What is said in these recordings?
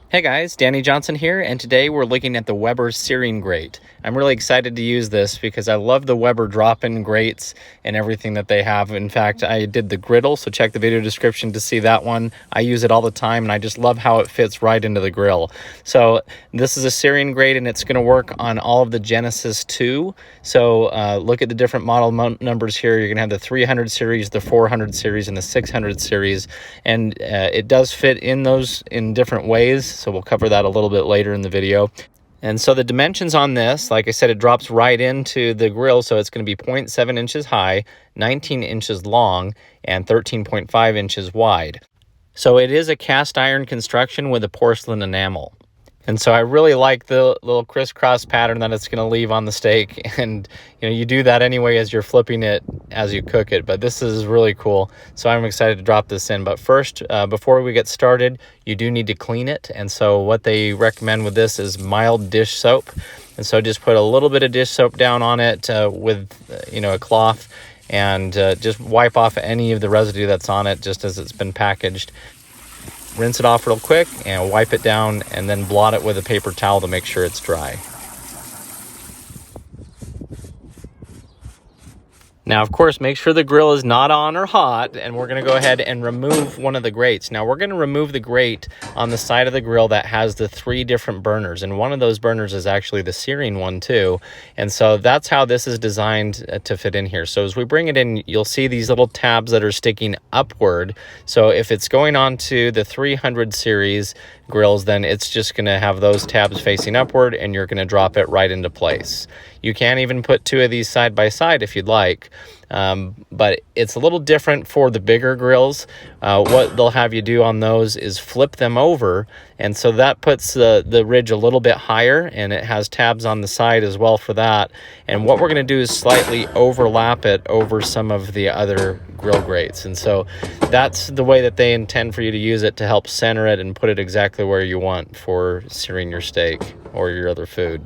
Hey guys, Danny Johnson here, and today we're looking at the Weber Searing grate. I'm really excited to use this because I love the Weber drop-in grates and everything that they have. In fact, I did the griddle, so check the video description to see that one. I use it all the time, and I just love how it fits right into the grill. So this is a Searing grate, and it's going to work on all of the Genesis 2. So look at the different model numbers here. You're going to have the 300 series, the 400 series, and the 600 series, and it does fit in those in different ways. So we'll cover that a little bit later in the video. And so the dimensions on this, like I said, it drops right into the grill. So it's going to be 0.7 inches high, 19 inches long, and 13.5 inches wide. So it is a cast iron construction with a porcelain enamel. And so I really like the little crisscross pattern that it's going to leave on the steak. And, you do that anyway as you're flipping it as you cook it. But this is really cool. So I'm excited to drop this in. But first, before we get started, you do need to clean it. And so what they recommend with this is mild dish soap. And so just put a little bit of dish soap down on it with, a cloth. And just wipe off any of the residue that's on it just as it's been packaged. Rinse it off real quick and wipe it down, and then blot it with a paper towel to make sure it's dry. Now, of course, make sure the grill is not on or hot, and we're going to go ahead and remove one of the grates. Now, we're going to remove the grate on the side of the grill that has the 3 different burners, and one of those burners is actually the Searing one too. And so that's how this is designed to fit in here. So as we bring it in, you'll see these little tabs that are sticking upward. So if it's going on to the 300 series grills, then it's just going to have those tabs facing upward, and you're going to drop it right into place. You can even put 2 of these side by side if you'd like, but it's a little different for the bigger grills. What they'll have you do on those is flip them over, and so that puts the ridge a little bit higher, and it has tabs on the side as well for that. And what we're going to do is slightly overlap it over some of the other grill grates, and so that's the way that they intend for you to use it, to help center it and put it exactly where you want for searing your steak or your other food.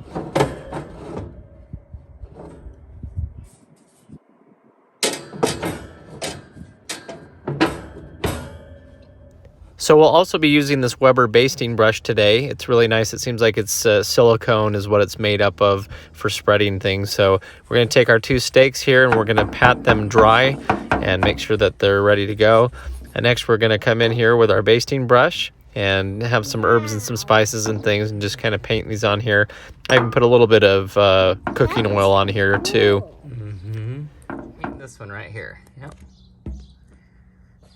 So we'll also be using this Weber basting brush today. It's really nice. It seems like it's silicone is what it's made up of for spreading things. So we're going to take our 2 steaks here, and we're going to pat them dry and make sure that they're ready to go. And next we're going to come in here with our basting brush and have some herbs and some spices and things, and just kind of paint these on here. I even put a little bit of cooking oil on here too. This one right here. Yep.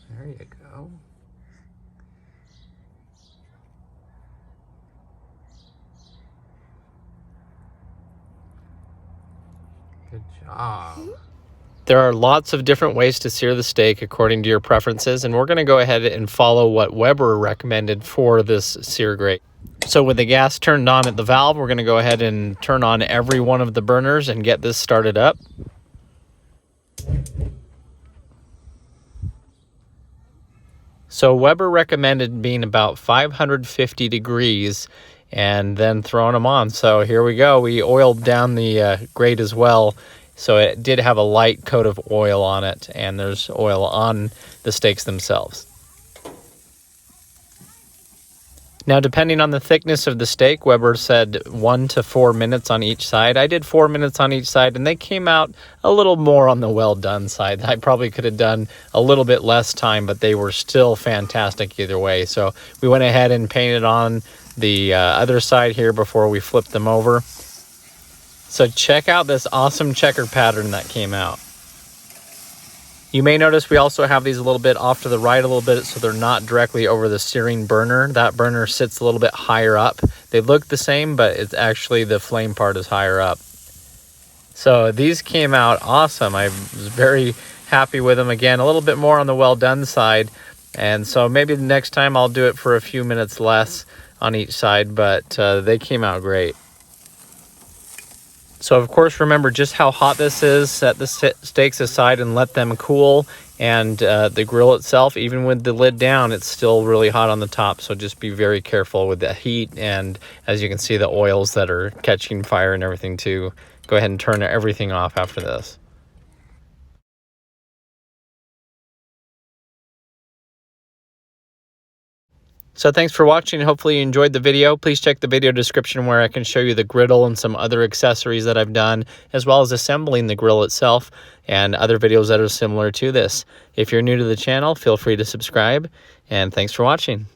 There you go. Good job. There are lots of different ways to sear the steak according to your preferences, and we're going to go ahead and follow what Weber recommended for this sear grate. So with the gas turned on at the valve, we're going to go ahead and turn on every one of the burners and get this started up. So Weber recommended being about 550 degrees and then throwing them on. So here we go. We oiled down the grate as well. So it did have a light coat of oil on it, and there's oil on the steaks themselves. Now, depending on the thickness of the steak, Weber said 1 to 4 minutes on each side. I did 4 minutes on each side, and they came out a little more on the well done side. I probably could have done a little bit less time, but they were still fantastic either way. So we went ahead and painted on the other side here before we flipped them over. So check out this awesome checker pattern that came out. You may notice we also have these a little bit off to the right a little bit, so they're not directly over the searing burner. That burner sits a little bit higher up. They look the same, but it's actually the flame part is higher up. So these came out awesome. I was very happy with them. Again, a little bit more on the well done side. And so maybe the next time I'll do it for a few minutes less on each side, but they came out great. So of course, remember just how hot this is. Set the steaks aside and let them cool. And the grill itself, even with the lid down, it's still really hot on the top. So just be very careful with the heat. And as you can see, the oils that are catching fire and everything too. Go ahead and turn everything off after this. So thanks for watching. Hopefully you enjoyed the video. Please check the video description where I can show you the griddle and some other accessories that I've done, as well as assembling the grill itself and other videos that are similar to this. If you're new to the channel, feel free to subscribe, and thanks for watching.